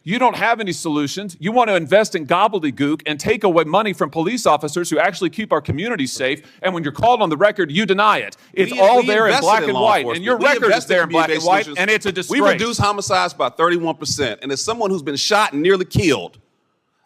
You don't have any solutions. You want to invest in gobbledygook and take away money from police officers who actually keep our communities safe. And when you're called on the record, you deny it. It's all there in black and white. And your record is there in black and white, and it's a disgrace. We reduced homicides by 31%. And as someone who's been shot and nearly killed,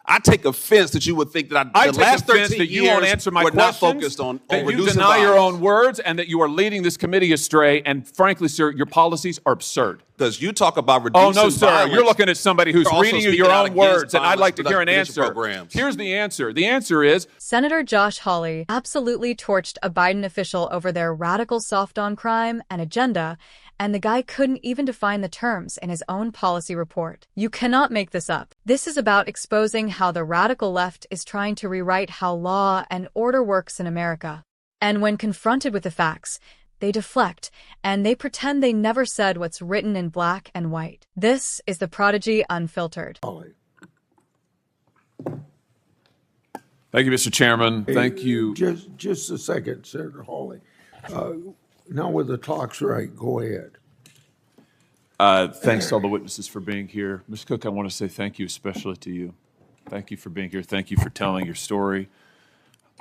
I take offense that you would think that I take offense that you won't answer my questions, not focused on that you reducing deny your violence. own words, and that you are leading this committee astray. And frankly, sir, your policies are absurd. Because you talk about reducing violence. Oh, no, sir. Violence. You're looking at somebody who's reading you your own words, and I'd like to hear an answer. Programs. Here's the answer. The answer is Senator Josh Hawley absolutely torched a Biden official over their radical soft on crime and agenda, and the guy couldn't even define the terms in his own policy report. You cannot make this up. This is about exposing how the radical left is trying to rewrite how law and order works in America. And when confronted with the facts, they deflect, and they pretend they never said what's written in black and white. This is the Prodigy Unfiltered. Thank you, Mr. Chairman. Thank you. Just a second, Senator Hawley. Now with the clock's right, go ahead. Thanks to all the witnesses for being here. Ms. Cook, I want to say thank you especially to you. Thank you for being here. Thank you for telling your story.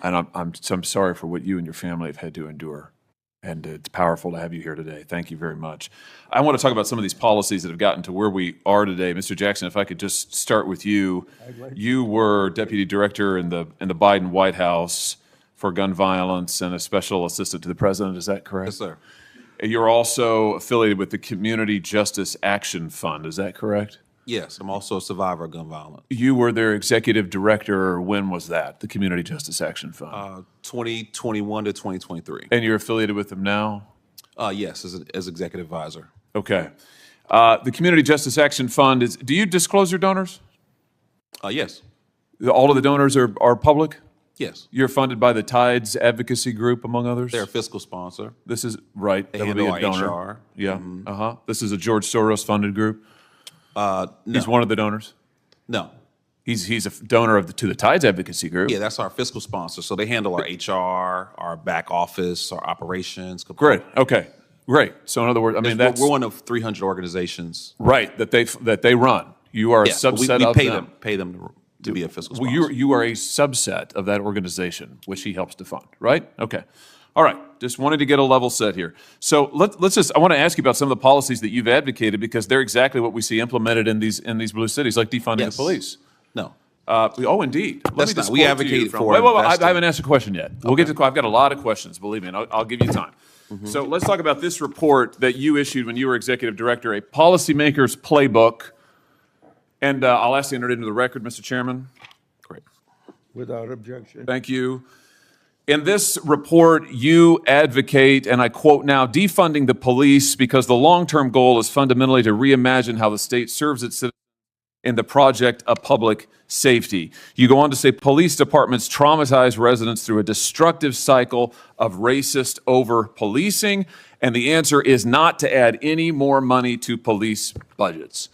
And I'm sorry for what you and your family have had to endure. And it's powerful to have you here today. Thank you very much. I want to talk about some of these policies that have gotten to where we are today. Mr. Jackson, if I could just start with you. You were Deputy Director in the Biden White House for gun violence and a special assistant to the president. Is that correct? Yes, sir. You're also affiliated with the Community Justice Action Fund. Is that correct? Yes, I'm also a survivor of gun violence. You were their executive director. When was that, the Community Justice Action Fund? 2021 to 2023. And you're affiliated with them now? Yes, as executive advisor. Okay. The Community Justice Action Fund is, do you disclose your donors? Yes. All of the donors are public? Yes. You're funded by the Tides Advocacy Group, among others? They're a fiscal sponsor. This is, right. They That would be handle a our donor. HR. Yeah. This is a George Soros funded group? No. He's one of the donors? No. He's a donor to the Tides Advocacy Group. Yeah, that's our fiscal sponsor. So they handle our HR, our back office, our operations. Great. Okay. Great. So in other words, I mean, we're one of 300 organizations. Right, that they run. You are a subset of them. Pay them to be a fiscal sponsor. Well, you are a subset of that organization, which he helps to fund, right? Okay. All right. Just wanted to get a level set here. So I want to ask you about some of the policies that you've advocated, because they're exactly what we see implemented in these blue cities, like defunding the police. No. Oh, indeed. We advocate for. Wait, I haven't asked a question yet. We'll get to. I've got a lot of questions. Believe me, and I'll give you time. So let's talk about this report that you issued when you were executive director, a policymaker's playbook. And I'll ask to enter it into the record, Mr. Chairman. Great. Without objection. Thank you. In this report, you advocate, and I quote now, defunding the police because the long-term goal is fundamentally to reimagine how the state serves its citizens in the project of public safety. You go on to say police departments traumatize residents through a destructive cycle of racist over-policing, and the answer is not to add any more money to police budgets.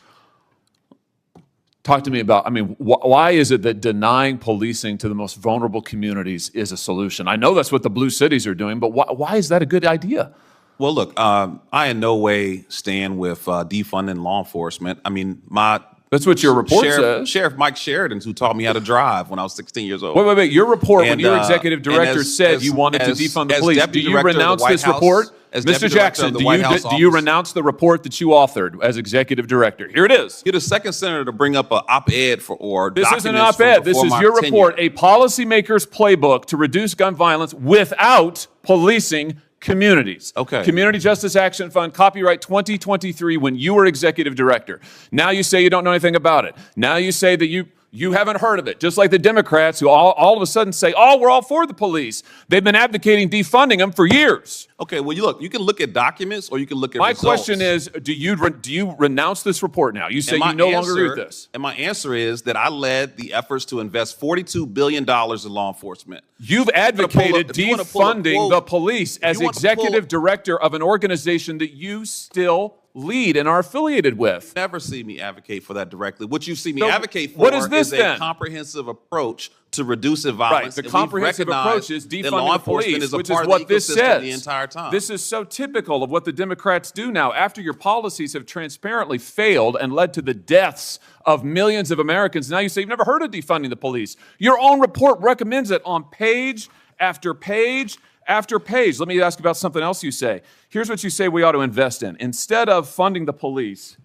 Talk to me about, why is it that denying policing to the most vulnerable communities is a solution? I know that's what the blue cities are doing, but why is that a good idea? Well, look, I in no way stand with defunding law enforcement. That's what your report says. Sheriff Mike Sheridan, who taught me how to drive when I was 16 years old. Wait. Your report, when your executive director said you wanted to defund the police, do you renounce this report? Mr. Jackson, do you renounce the report that you authored as executive director? Here it is. You're the second senator to bring up an op-ed This isn't an op-ed. This is your report, a policymaker's playbook to reduce gun violence without policing communities. Okay. Community Justice Action Fund, copyright 2023, when you were executive director. Now you say you don't know anything about it. Now you say that you haven't heard of it, just like the Democrats who all of a sudden say, oh, we're all for the police. They've been advocating defunding them for years. Okay, well, you can look at documents or you can look at results. My question is, do you renounce this report now? You say you no longer agree with this. And my answer is that I led the efforts to invest $42 billion in law enforcement. You've advocated defunding the police as executive director of an organization that you still lead and are affiliated with. Never see me advocate for that directly. What you see me So advocate for what is this a then? comprehensive approach to reducing violence. Right. The And we've comprehensive recognized approach is that defunding law the police, enforcement is a which is part what of the this ecosystem says. the entire time. This is so typical of what the Democrats do now. After your policies have transparently failed and led to the deaths of millions of Americans, now you say you've never heard of defunding the police. Your own report recommends it on page after page after page. Let me ask about something else you say. Here's what you say we ought to invest in. Instead of funding the police,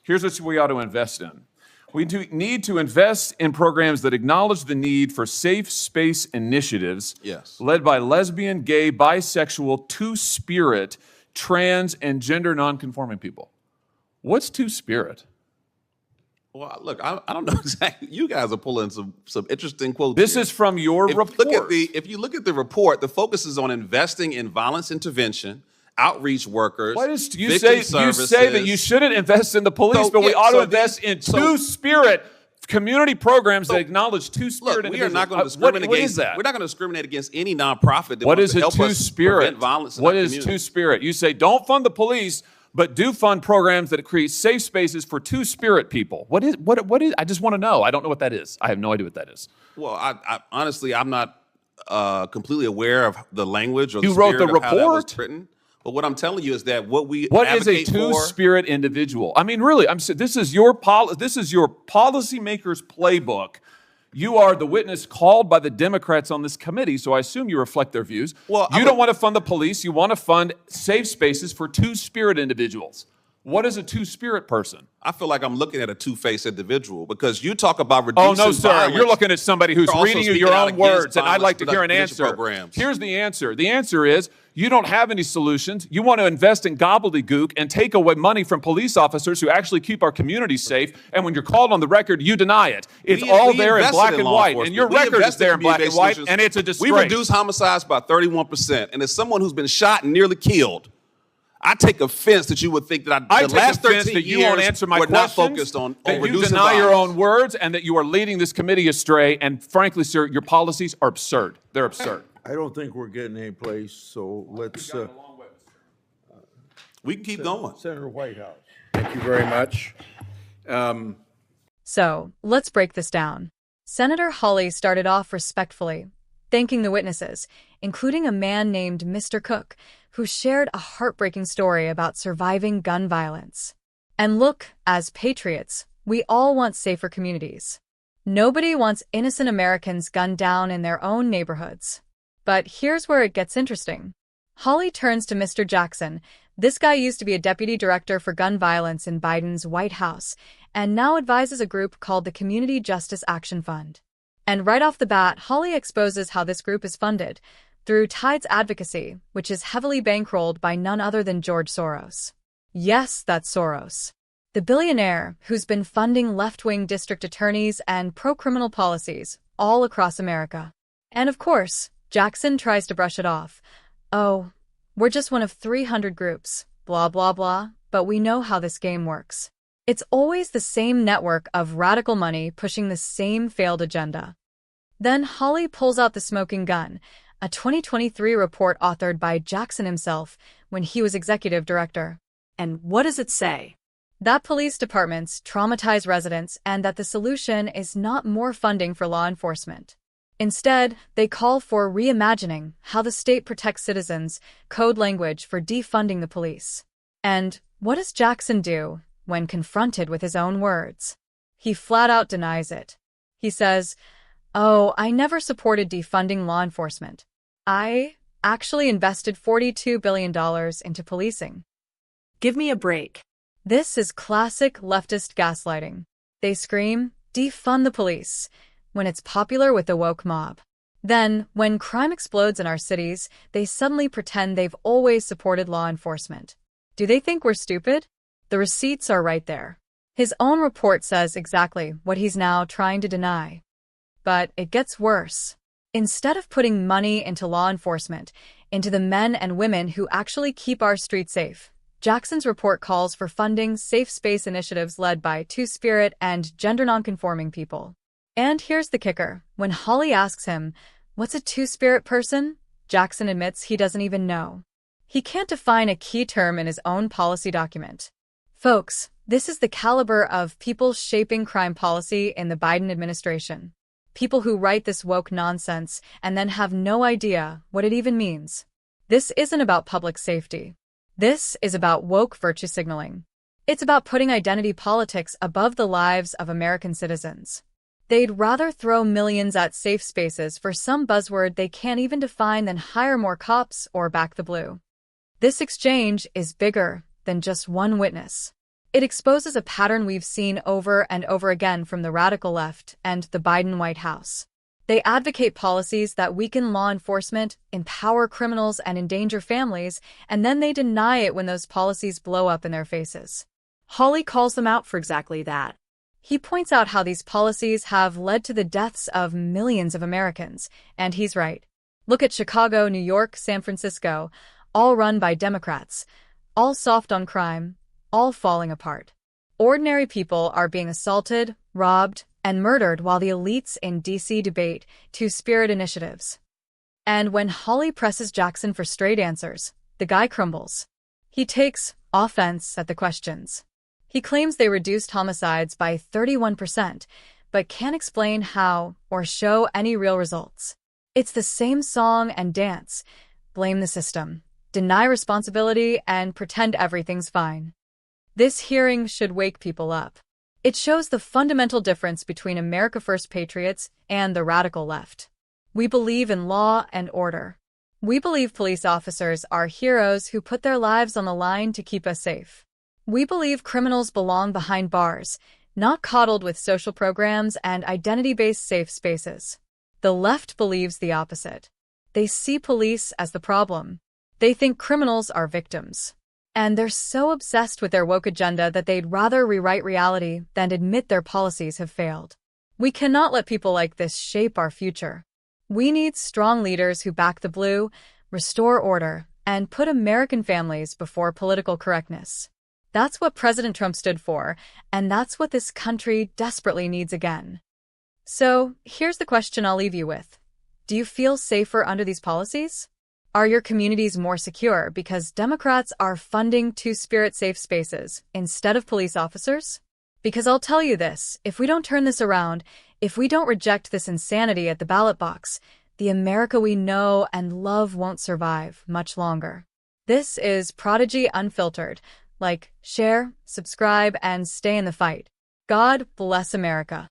here's what we ought to invest in. We need to invest in programs that acknowledge the need for safe space initiatives led by lesbian, gay, bisexual, two-spirit, trans, and gender non-conforming people. What's two-spirit? Well, look, I don't know exactly. You guys are pulling some interesting quotes. This here. is from your report. If you look at the report, the focus is on investing in violence intervention, outreach workers. What is you victim say? You services. say that you shouldn't invest in the police, but we ought to invest in two-spirit community programs that acknowledge two-spirit. Look, we are not going to discriminate what against. is that? We're not going to discriminate against any nonprofit that What wants is to a help us two-spirit? prevent violence in What our is community. two-spirit? You say don't fund the police, but do fund programs that create safe spaces for two-spirit people. What is? I just want to know. I don't know what that is. I have no idea what that is. Well, I honestly, I'm not completely aware of the language or the You wrote spirit the of how that was report? written. But what I'm telling you is that what is a two-spirit individual? I mean, really, this is your policymaker's playbook. You are the witness called by the Democrats on this committee, so I assume you reflect their views. Well, you don't want to fund the police. You want to fund safe spaces for two-spirit individuals. What is a two-spirit person? I feel like I'm looking at a two-faced individual because you talk about reducing Oh, no, sir. violence. You're looking at somebody who's You're also reading you speaking your out own against words, and I'd like to hear an violence answer. programs. Here's the answer. The answer is you don't have any solutions. You want to invest in gobbledygook and take away money from police officers who actually keep our communities safe, and when you're called on the record, you deny it. It's all there in black and white, and your record is there in black and white, and it's a disgrace. We reduced homicides by 31%, and as someone who's been shot and nearly killed, I take offense that you would think that the last 13 that you won't years answer my we're not questions, focused on that you reducing deny your violence. own words, and that you are leading this committee astray. And frankly, sir, your policies are absurd. They're absurd. I don't think we're getting any place, so let's, We can keep going. Senator Whitehouse. Thank you very much. So, let's break this down. Senator Hawley started off respectfully, thanking the witnesses, including a man named Mr. Cook, who shared a heartbreaking story about surviving gun violence. And look, as patriots, we all want safer communities. Nobody wants innocent Americans gunned down in their own neighborhoods. But here's where it gets interesting. Hawley turns to Mr. Jackson. This guy used to be a deputy director for gun violence in Biden's White House, and now advises a group called the Community Justice Action Fund. And right off the bat, Hawley exposes how this group is funded through Tides Advocacy, which is heavily bankrolled by none other than George Soros. Yes, that's Soros, the billionaire who's been funding left-wing district attorneys and pro-criminal policies all across America. And of course, Jackson tries to brush it off. Oh, we're just one of 300 groups, blah, blah, blah, but we know how this game works. It's always the same network of radical money pushing the same failed agenda. Then Hawley pulls out the smoking gun, a 2023 report authored by Jackson himself when he was executive director. And what does it say? That police departments traumatize residents and that the solution is not more funding for law enforcement. Instead, they call for reimagining how the state protects citizens, code language for defunding the police. And what does Jackson do when confronted with his own words? He flat out denies it. He says, "Oh, I never supported defunding law enforcement. I actually invested $42 billion into policing." Give me a break. This is classic leftist gaslighting. They scream, "Defund the police," when it's popular with the woke mob. Then, when crime explodes in our cities, they suddenly pretend they've always supported law enforcement. Do they think we're stupid? The receipts are right there. His own report says exactly what he's now trying to deny. But it gets worse. Instead of putting money into law enforcement, into the men and women who actually keep our streets safe, Jackson's report calls for funding safe space initiatives led by two-spirit and gender non-conforming people. And here's the kicker. When Hawley asks him, "What's a two-spirit person?" Jackson admits he doesn't even know. He can't define a key term in his own policy document. Folks, this is the caliber of people shaping crime policy in the Biden administration. People who write this woke nonsense and then have no idea what it even means. This isn't about public safety. This is about woke virtue signaling. It's about putting identity politics above the lives of American citizens. They'd rather throw millions at safe spaces for some buzzword they can't even define than hire more cops or back the blue. This exchange is bigger than just one witness. It exposes a pattern we've seen over and over again from the radical left and the Biden White House. They advocate policies that weaken law enforcement, empower criminals, and endanger families, and then they deny it when those policies blow up in their faces. Hawley calls them out for exactly that. He points out how these policies have led to the deaths of millions of Americans, and he's right. Look at Chicago, New York, San Francisco, all run by Democrats, all soft on crime, all falling apart. Ordinary people are being assaulted, robbed, and murdered while the elites in D.C. debate two-spirit initiatives. And when Hawley presses Jackson for straight answers, the guy crumbles. He takes offense at the questions. He claims they reduced homicides by 31%, but can't explain how or show any real results. It's the same song and dance. Blame the system, deny responsibility, and pretend everything's fine. This hearing should wake people up. It shows the fundamental difference between America First patriots and the radical left. We believe in law and order. We believe police officers are heroes who put their lives on the line to keep us safe. We believe criminals belong behind bars, not coddled with social programs and identity-based safe spaces. The left believes the opposite. They see police as the problem. They think criminals are victims. And they're so obsessed with their woke agenda that they'd rather rewrite reality than admit their policies have failed. We cannot let people like this shape our future. We need strong leaders who back the blue, restore order, and put American families before political correctness. That's what President Trump stood for, and that's what this country desperately needs again. So, here's the question I'll leave you with. Do you feel safer under these policies? Are your communities more secure because Democrats are funding two-spirit safe spaces instead of police officers? Because I'll tell you this, if we don't turn this around, if we don't reject this insanity at the ballot box, the America we know and love won't survive much longer. This is Prodigy Unfiltered. Like, share, subscribe, and stay in the fight. God bless America.